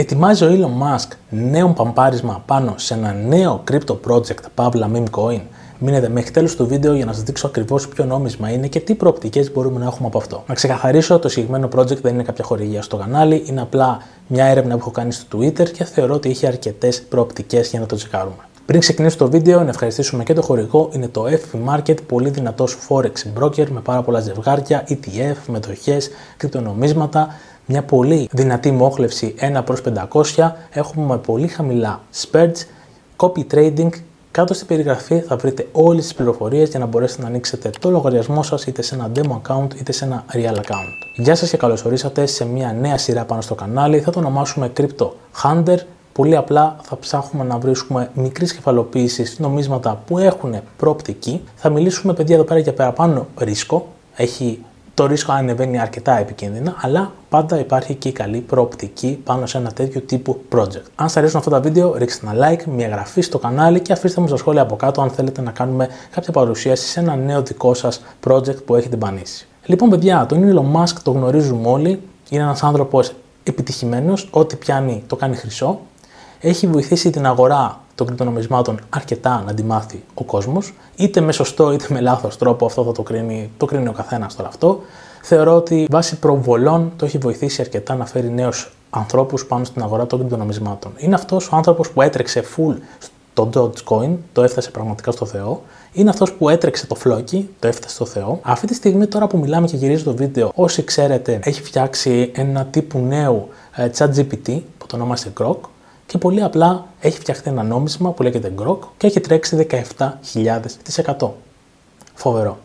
Ετοιμάζει ο Elon Musk νέο παμπάρισμα πάνω σε ένα νέο crypto project, παύλα meme coin. Μείνετε μέχρι τέλους του βίντεο για να σας δείξω ακριβώς ποιο νόμισμα είναι και τι προοπτικές μπορούμε να έχουμε από αυτό. Να ξεκαθαρίσω, το συγκεκριμένο project δεν είναι κάποια χορηγία στο κανάλι, είναι απλά μια έρευνα που έχω κάνει στο Twitter και θεωρώ ότι έχει αρκετές προοπτικές για να το τσεκάρουμε. Πριν ξεκινήσω το βίντεο, να ευχαριστήσουμε και το χορηγό, είναι το FP Market, πολύ δυνατός forex broker με πάρα πολλά ζευγάρια, ETF, μετοχές, κρυπτονομίσματα, μια πολύ δυνατή μόχλευση 1/500, έχουμε πολύ χαμηλά spreads, copy trading. Κάτω στην περιγραφή θα βρείτε όλες τις πληροφορίες για να μπορέσετε να ανοίξετε το λογαριασμό σας είτε σε ένα demo account είτε σε ένα real account. Γεια σας και καλώς ορίσατε σε μια νέα σειρά πάνω στο κανάλι, θα το ονομάσουμε Crypto Hunter. Πολύ απλά θα ψάχνουμε να βρίσκουμε μικρής κεφαλοποίησης νομίσματα που έχουν προοπτική. Θα μιλήσουμε, παιδιά, εδώ πέρα για παραπάνω ρίσκο. Το ρίσκο ανεβαίνει αρκετά επικίνδυνα, αλλά πάντα υπάρχει και η καλή προοπτική πάνω σε ένα τέτοιο τύπου project. Αν σας αρέσουν αυτά τα βίντεο, ρίξτε ένα like, μια εγγραφή στο κανάλι και αφήστε μου στα σχόλια από κάτω αν θέλετε να κάνουμε κάποια παρουσίαση σε ένα νέο δικό σας project που έχετε μπανίσει. Λοιπόν, παιδιά, τον Elon Musk το γνωρίζουμε όλοι. Είναι ένας άνθρωπος επιτυχημένος, ό,τι πιάνει το κάνει χρυσό. Έχει βοηθήσει την αγορά των κρυπτονομισμάτων αρκετά να τη μάθει ο κόσμος, είτε με σωστό είτε με λάθος τρόπο, αυτό θα το κρίνει ο καθένας τώρα αυτό. Θεωρώ ότι βάσει προβολών το έχει βοηθήσει αρκετά να φέρει νέους ανθρώπους πάνω στην αγορά των κρυπτονομισμάτων. Είναι αυτός ο άνθρωπος που έτρεξε full το Dogecoin, το έφτασε πραγματικά στο Θεό. Είναι αυτός που έτρεξε το Floki, το έφτασε στο Θεό. Αυτή τη στιγμή, τώρα που μιλάμε και γυρίζω το βίντεο, όσοι ξέρετε, έχει φτιάξει ένα τύπου νέου ChatGPT που το ονόμασε Grok. Και πολύ απλά έχει φτιαχτεί ένα νόμισμα που λέγεται Grok και έχει τρέξει 17.000%. Φοβερό.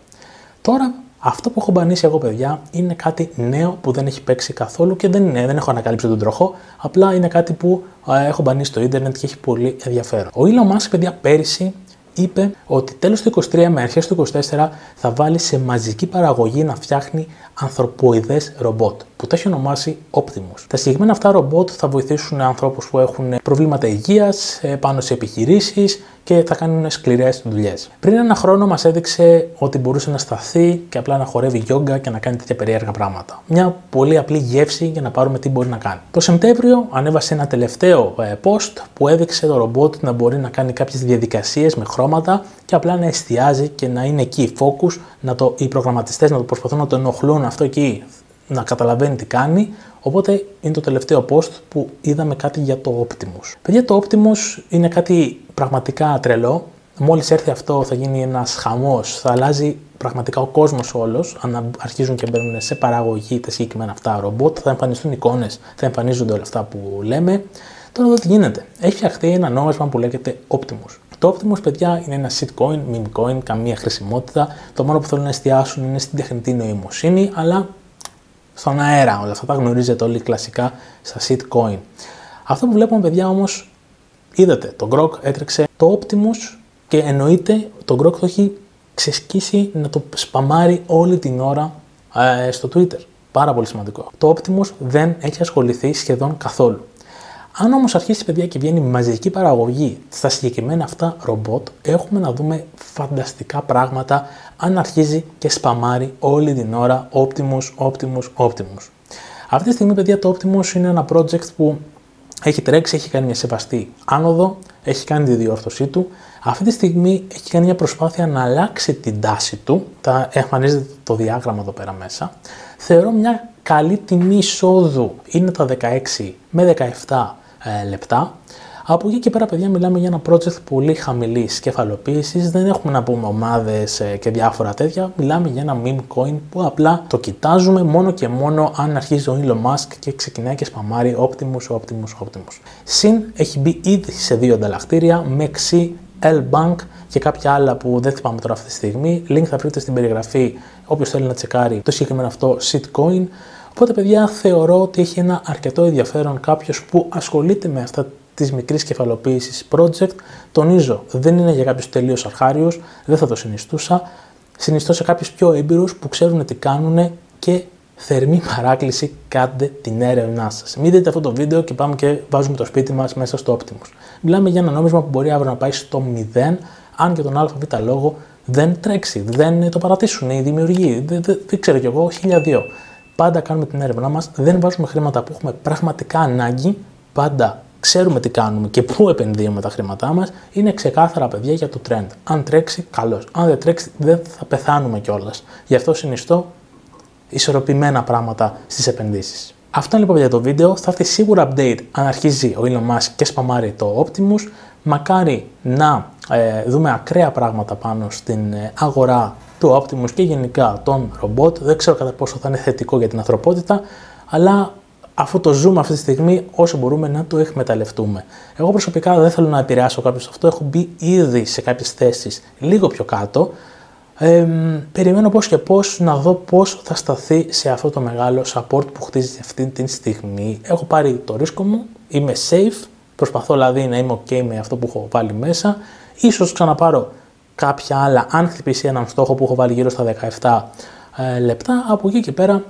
Τώρα, αυτό που έχω μπανίσει εγώ, παιδιά, είναι κάτι νέο που δεν έχει παίξει καθόλου και δεν έχω ανακαλύψει τον τροχό. Απλά είναι κάτι που έχω μπανίσει στο ίντερνετ και έχει πολύ ενδιαφέρον. Ο Elon Musk, παιδιά, πέρυσι είπε ότι τέλος του 2023 με αρχές του 2024 θα βάλει σε μαζική παραγωγή να φτιάχνει ανθρωποειδές ρομπότ, που τα έχει ονομάσει Optimus. Τα συγκεκριμένα αυτά ρομπότ θα βοηθήσουν ανθρώπους που έχουν προβλήματα υγείας πάνω σε επιχειρήσεις και θα κάνουν σκληρές δουλειές. Πριν ένα χρόνο μας έδειξε ότι μπορούσε να σταθεί και απλά να χορεύει γιόγκα και να κάνει τέτοια περίεργα πράγματα. Μια πολύ απλή γεύση για να πάρουμε τι μπορεί να κάνει. Το Σεπτέμβριο ανέβασε ένα τελευταίο post που έδειξε το ρομπότ να μπορεί να κάνει κάποιες διαδικασίες με χρώματα και απλά να εστιάζει και να είναι εκεί focus, οι προγραμματιστές να το προσπαθούν να το ενοχλούν αυτό εκεί, να καταλαβαίνει τι κάνει. Οπότε είναι το τελευταίο post που είδαμε κάτι για το Optimus. Παιδιά, το Optimus είναι κάτι πραγματικά τρελό. Μόλις έρθει αυτό θα γίνει ένας χαμός, θα αλλάζει πραγματικά ο κόσμος όλος. Αν αρχίζουν και μπαίνουν σε παραγωγή τα συγκεκριμένα αυτά ρομπότ, θα εμφανιστούν εικόνες, θα εμφανίζονται όλα αυτά που λέμε. Τώρα εδώ τι γίνεται. Έχει φτιαχτεί ένα νόμισμα που λέγεται Optimus. Το Optimus, παιδιά, είναι ένα shitcoin, meme coin, καμία χρησιμότητα. Το μόνο που θέλουν να εστιάσουν είναι στην τεχνητή νοημοσύνη, αλλά στον αέρα. Όλα αυτά τα γνωρίζετε όλοι κλασικά στα shitcoin. Αυτό που βλέπουμε, παιδιά, όμως, είδατε, το Grok έτρεξε το Optimus και εννοείται το Grok το έχει ξεσκίσει να το σπαμάρει όλη την ώρα στο Twitter. Πάρα πολύ σημαντικό. Το Optimus δεν έχει ασχοληθεί σχεδόν καθόλου. Αν όμως αρχίσει, παιδιά, και βγαίνει μαζική παραγωγή στα συγκεκριμένα αυτά ρομπότ, έχουμε να δούμε φανταστικά πράγματα αν αρχίζει και σπαμάρει όλη την ώρα Optimus. Αυτή τη στιγμή, παιδιά, το Optimus είναι ένα project που έχει τρέξει, έχει κάνει μια σεβαστή άνοδο, έχει κάνει τη διόρθωσή του. Αυτή τη στιγμή έχει κάνει μια προσπάθεια να αλλάξει την τάση του. Εμφανίζεται το διάγραμμα εδώ πέρα μέσα. Θεωρώ μια καλή τιμή εισόδου. Είναι τα 16 με 17 λεπτά. Από εκεί και πέρα, παιδιά, μιλάμε για ένα project πολύ χαμηλής κεφαλοποίησης. Δεν έχουμε να πούμε ομάδες και διάφορα τέτοια. Μιλάμε για ένα meme coin που απλά το κοιτάζουμε μόνο και μόνο αν αρχίζει ο Elon Musk και ξεκινάει και σπαμάρει Optimus. Συν έχει μπει ήδη σε 2 ανταλλακτήρια, MEXC, L-Bank και κάποια άλλα που δεν θυμάμαι τώρα αυτή τη στιγμή. Link θα βρείτε στην περιγραφή όποιος θέλει να τσεκάρει το συγκεκριμένο αυτό shitcoin. Οπότε, παιδιά, θεωρώ ότι έχει ένα αρκετό ενδιαφέρον κάποιος που ασχολείται με αυτά της μικρής κεφαλοποίησης project. Τονίζω, δεν είναι για κάποιους τελείως αρχάριους, δεν θα το συνιστούσα. Συνιστώ σε κάποιους πιο έμπειρους που ξέρουν τι κάνουν και θερμή παράκληση, κάντε την έρευνά σας. Μην δείτε αυτό το βίντεο και πάμε και βάζουμε το σπίτι μας μέσα στο Optimus. Μιλάμε για ένα νόμισμα που μπορεί αύριο να πάει στο 0, αν και τον ΑΒ λόγο δεν τρέξει, δεν το παρατήσουν οι δημιουργοί, δεν ξέρω κι εγώ, 1002. Πάντα κάνουμε την έρευνά μας, δεν βάζουμε χρήματα που έχουμε πραγματικά ανάγκη πάντα ξέρουμε τι κάνουμε και πού επενδύουμε τα χρήματά μας, είναι ξεκάθαρα, παιδιά, για το trend. Αν τρέξει, καλώς. Αν δεν τρέξει, δεν θα πεθάνουμε κιόλας. Γι' αυτό συνιστώ ισορροπημένα πράγματα στις επενδύσεις. Αυτό λοιπόν για το βίντεο. Θα έρθει σίγουρα update αν αρχίζει ο Elon Musk και σπαμάρει το Optimus. Μακάρι να δούμε ακραία πράγματα πάνω στην αγορά του Optimus και γενικά των ρομπότ. Δεν ξέρω κατά πόσο θα είναι θετικό για την ανθρωπότητα, αλλά αυτό το zoom αυτή τη στιγμή όσο μπορούμε να το εκμεταλλευτούμε. Εγώ προσωπικά δεν θέλω να επηρεάσω κάποιον σε αυτό. Έχω μπει ήδη σε κάποιες θέσεις λίγο πιο κάτω. Περιμένω πώς και πώς να δω πώς θα σταθεί σε αυτό το μεγάλο support που χτίζει αυτή τη στιγμή. Έχω πάρει το ρίσκο μου, είμαι safe, προσπαθώ δηλαδή να είμαι ok με αυτό που έχω βάλει μέσα. Ίσως ξαναπάρω κάποια άλλα αν χτυπήσει έναν στόχο που έχω βάλει γύρω στα 17 λεπτά. Από εκεί και πέρα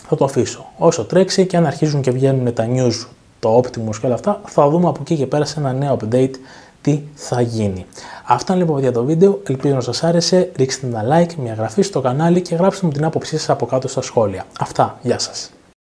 θα το αφήσω. Όσο τρέξει και αν αρχίζουν και βγαίνουν τα news, το Optimus και όλα αυτά, θα δούμε από εκεί και πέρα σε ένα νέο update τι θα γίνει. Αυτά λοιπόν για το βίντεο, ελπίζω να σας άρεσε, ρίξτε ένα like, μια εγγραφή στο κανάλι και γράψτε μου την άποψή σας από κάτω στα σχόλια. Αυτά, γεια σας.